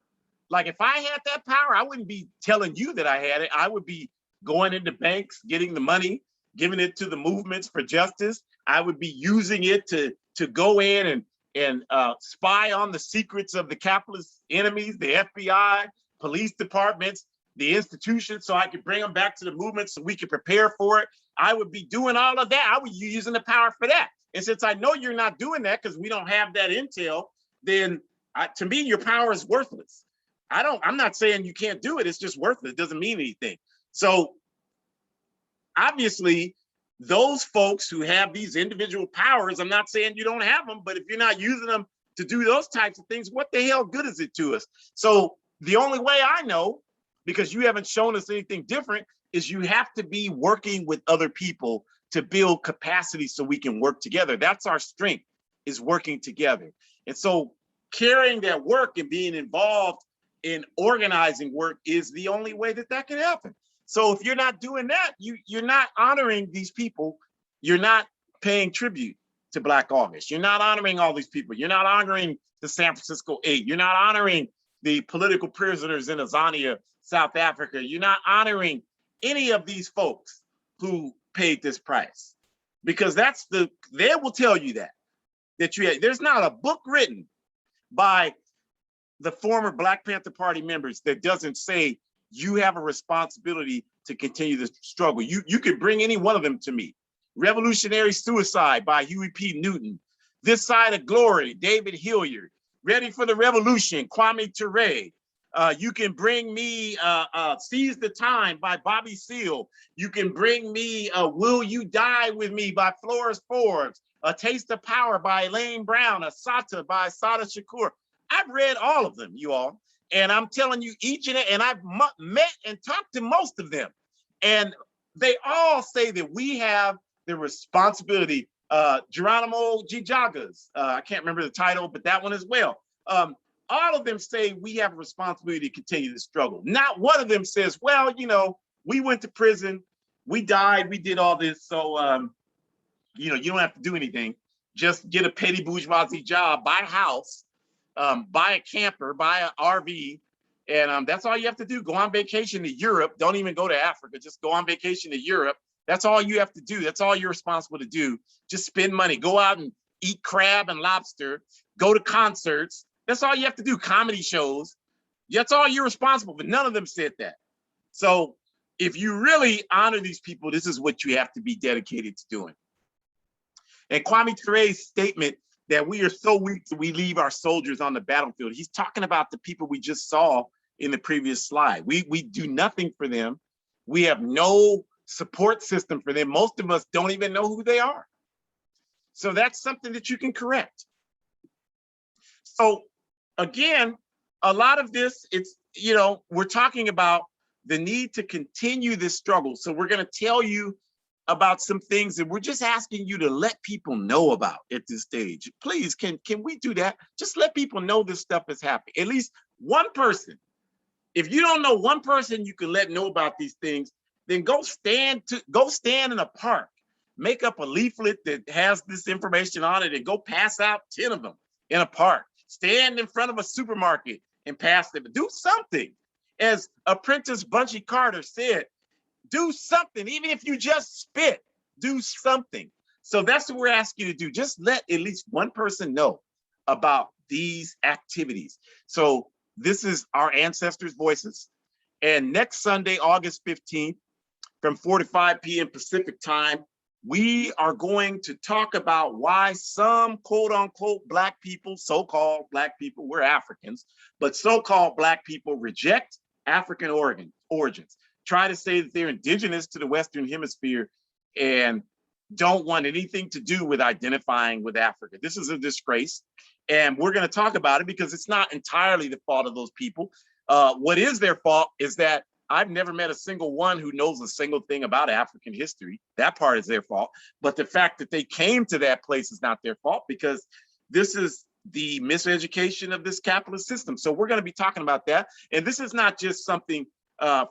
like if I had that power, I wouldn't be telling you that I had it. I would be going into banks, getting the money, giving it to the movements for justice. I would be using it to go in and spy on the secrets of the capitalist enemies, the FBI, police departments, the institutions, so I could bring them back to the movement so we could prepare for it. I would be doing all of that. I would be using the power for that. And since I know you're not doing that because we don't have that intel, then to me, your power is worthless. I'm not saying you can't do it. It's just worthless. It doesn't mean anything. So obviously, those folks who have these individual powers, I'm not saying you don't have them, but if you're not using them to do those types of things, what the hell good is it to us? So the only way I know, because you haven't shown us anything different, is you have to be working with other people to build capacity so we can work together. That's our strength, is working together. And so carrying that work and being involved in organizing work is the only way that that can happen. So if you're not doing that, you're not honoring these people. You're not paying tribute to Black August. You're not honoring all these people. You're not honoring the San Francisco 8. You're not honoring the political prisoners in Azania, South Africa. You're not honoring any of these folks who paid this price, because they will tell you that there's not a book written by the former Black Panther Party members that doesn't say you have a responsibility to continue the struggle. You could bring any one of them to me. Revolutionary Suicide by Huey P. Newton. This Side of Glory, David Hilliard. Ready for the Revolution, Kwame Ture. You can bring me Seize the Time by Bobby Seale. You can bring me Will You Die With Me by Flores Forbes. A Taste of Power by Elaine Brown. Asata by Asada Shakur. I've read all of them, you all. And I'm telling you, and I've met and talked to most of them. And they all say that we have the responsibility. Geronimo Gijagas, I can't remember the title, but that one as well. All of them say we have a responsibility to continue the struggle. Not one of them says, well, you know, we went to prison, we died, we did all this. So, you know, you don't have to do anything. Just get a petty bourgeoisie job, buy a house, buy a camper, buy an RV, and that's all you have to do. Go on vacation to Europe. Don't even go to Africa. Just go on vacation to Europe. That's all you have to do. That's all you're responsible to do. Just spend money. Go out and eat crab and lobster. go to concerts. That's all you have to do, comedy shows. That's all you're responsible for. None of them said that. So if you really honor these people, this is what you have to be dedicated to doing. And Kwame Ture's statement that we are so weak that we leave our soldiers on the battlefield, he's talking about the people we just saw in the previous slide. We do nothing for them. We have no support system for them. Most of us don't even know who they are. So that's something that you can correct. So again, a lot of this, it's, you know, we're talking about the need to continue this struggle. So we're going to tell you about some things that we're just asking you to let people know about at this stage. Please, can we do that? Just let people know this stuff is happening. At least one person. If you don't know one person you can let know about these things, then go stand in a park, make up a leaflet that has this information on it, and go pass out 10 of them in a park. Stand in front of a supermarket and pass them. Do something. As Apprentice Bunchy Carter said, do something. Even if you just spit, do something. So that's what we're asking you to do. Just let at least one person know about these activities. So this is our Ancestors' Voices. And next Sunday, August 15th, from 4 to 5 p.m. Pacific time, we are going to talk about why some quote unquote Black people, so-called Black people, we're Africans, but so-called Black people reject African origins, try to say that they're indigenous to the Western Hemisphere and don't want anything to do with identifying with Africa. This is a disgrace. And we're going to talk about it because it's not entirely the fault of those people. What is their fault is that I've never met a single one who knows a single thing about African history. That part is their fault. But the fact that they came to that place is not their fault, because this is the miseducation of this capitalist system. So we're going to be talking about that. And this is not just something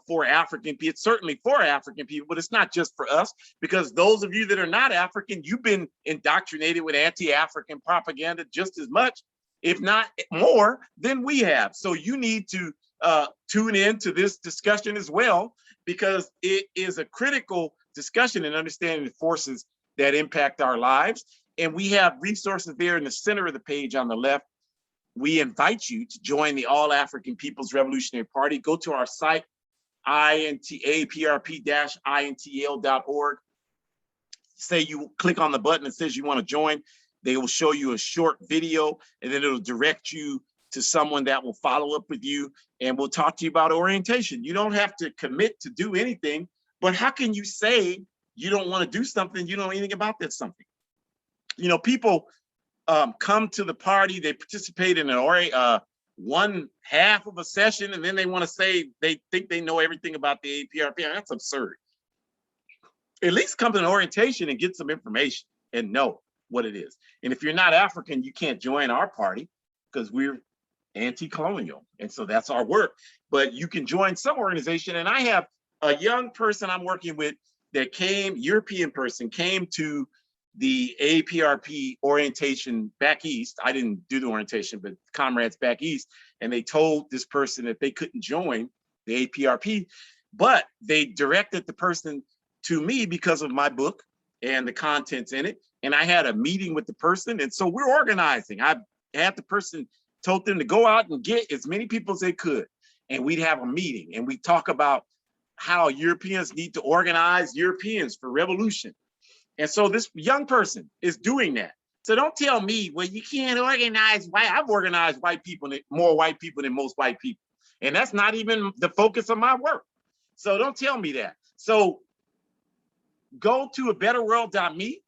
for African people. It's certainly for African people, but it's not just for us, because those of you that are not African, you've been indoctrinated with anti-African propaganda just as much, if not more, than we have. So you need to tune in to this discussion as well, because it is a critical discussion in understanding the forces that impact our lives. And we have resources there in the center of the page on the left. We invite you to join the All African People's Revolutionary Party. Go to our site, APRP-INTL.org. Say you click on the button that says you want to join. They will show you a short video, and then it'll direct you to someone that will follow up with you, and we'll talk to you about orientation. You don't have to commit to do anything, but how can you say you don't want to do something you don't know anything about that something? You know, people come to the party, they participate in one half of a session, and then they want to say they think they know everything about the A-APRP. That's absurd. At least come to an orientation and get some information and know what it is. And if you're not African, you can't join our party because we're anti-colonial. And so that's our work. But you can join some organization. And I have a young person I'm working with that came, European person, came to the A-APRP orientation back east. I didn't do the orientation, but comrades back east. And they told this person that they couldn't join the A-APRP, but they directed the person to me because of my book and the contents in it. And I had a meeting with the person. And so we're organizing. I had the person, told them to go out and get as many people as they could. And we'd have a meeting and we talk about how Europeans need to organize Europeans for revolution. And so this young person is doing that. So don't tell me, well, you can't organize white. I've organized white people, more white people than most white people. And that's not even the focus of my work. So don't tell me that. So go to abetterworld.me.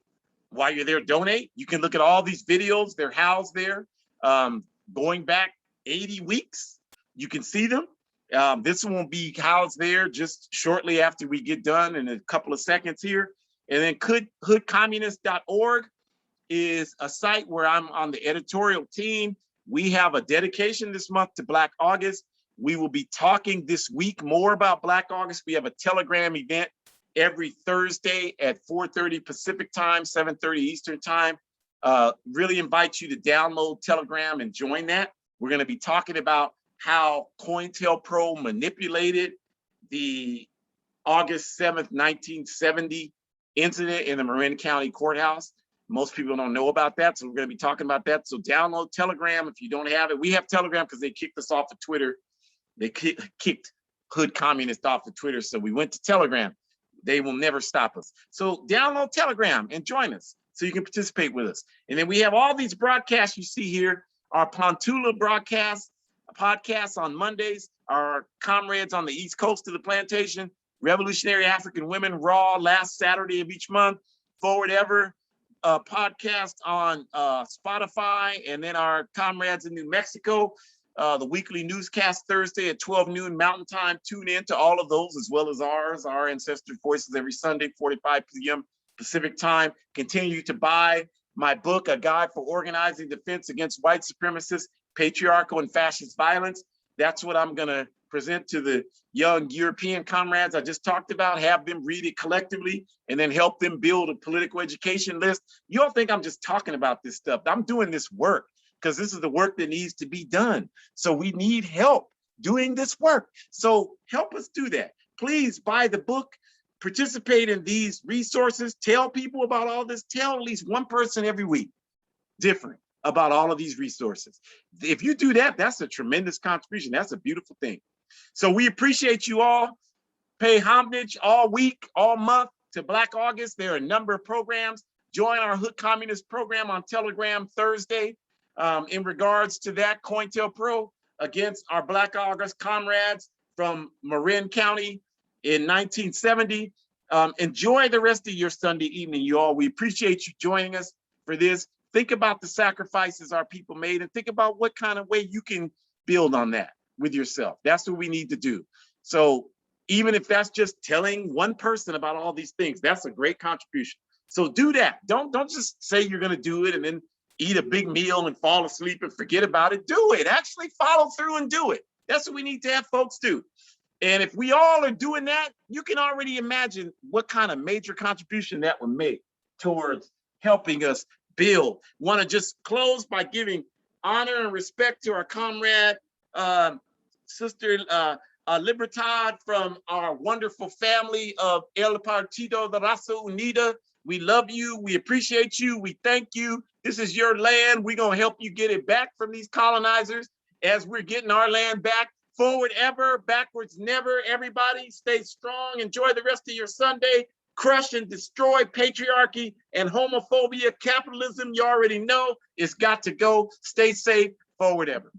While you're there, donate. You can look at all these videos. They're housed there, going back 80 weeks. You can see them. This one will be housed there just shortly after we get done in a couple of seconds here. And then hoodcommunist.org is a site where I'm on the editorial team. We have a dedication this month to Black August. We will be talking this week more about Black August. We have a Telegram event every Thursday at 4:30 Pacific time, 7:30 Eastern time. Really invite you to download Telegram and join that. We're going to be talking about how COINTELPRO manipulated the August 7th, 1970 incident in the Marin County Courthouse. Most people don't know about that, so we're going to be talking about that. So download Telegram if you don't have it. We have Telegram because they kicked us off of Twitter. They kicked Hood Communist off of Twitter, so we went to Telegram. They will never stop us. So download Telegram and join us so you can participate with us. And then we have all these broadcasts you see here, our Pontula broadcast, podcasts on Mondays, our comrades on the East Coast of the plantation, Revolutionary African Women Raw last Saturday of each month, Forward Ever podcast on Spotify, and then our comrades in New Mexico, the weekly newscast Thursday at 12 noon Mountain Time. Tune in to all of those as well as ours, our Ancestor Voices every Sunday, 45 p.m. Pacific Time. Continue to buy my book, A Guide for Organizing Defense Against White Supremacist, Patriarchal, and Fascist Violence. That's what I'm going to present to the young European comrades I just talked about, have them read it collectively, and then help them build a political education list. You all think I'm just talking about this stuff. I'm doing this work because this is the work that needs to be done. So we need help doing this work. So help us do that. Please buy the book, participate in these resources, tell people about all this, tell at least one person every week different about all of these resources. If you do that, that's a tremendous contribution. That's a beautiful thing. So we appreciate you all. Pay homage all week, all month to Black August. There are a number of programs. Join our Hood Communist program on Telegram Thursday. In regards to that, COINTELPRO against our Black August comrades from Marin County in 1970. Enjoy the rest of your Sunday evening, you all. We appreciate you joining us for this. Think about the sacrifices our people made and think about what kind of way you can build on that with yourself. That's what we need to do. So even if that's just telling one person about all these things, that's a great contribution. So do that. Don't just say you're going to do it and then eat a big meal and fall asleep and forget about it. Do it. Actually follow through and do it. That's what we need to have folks do. And if we all are doing that, you can already imagine what kind of major contribution that would make towards helping us build. Want to just close by giving honor and respect to our comrade, Sister Libertad from our wonderful family of El Partido de Raza Unida. We love you. We appreciate you. We thank you. This is your land. We're going to help you get it back from these colonizers as we're getting our land back. Forward ever, backwards never. Everybody stay strong. Enjoy the rest of your Sunday. Crush and destroy patriarchy and homophobia. Capitalism, you already know, it's got to go. Stay safe. Forward ever.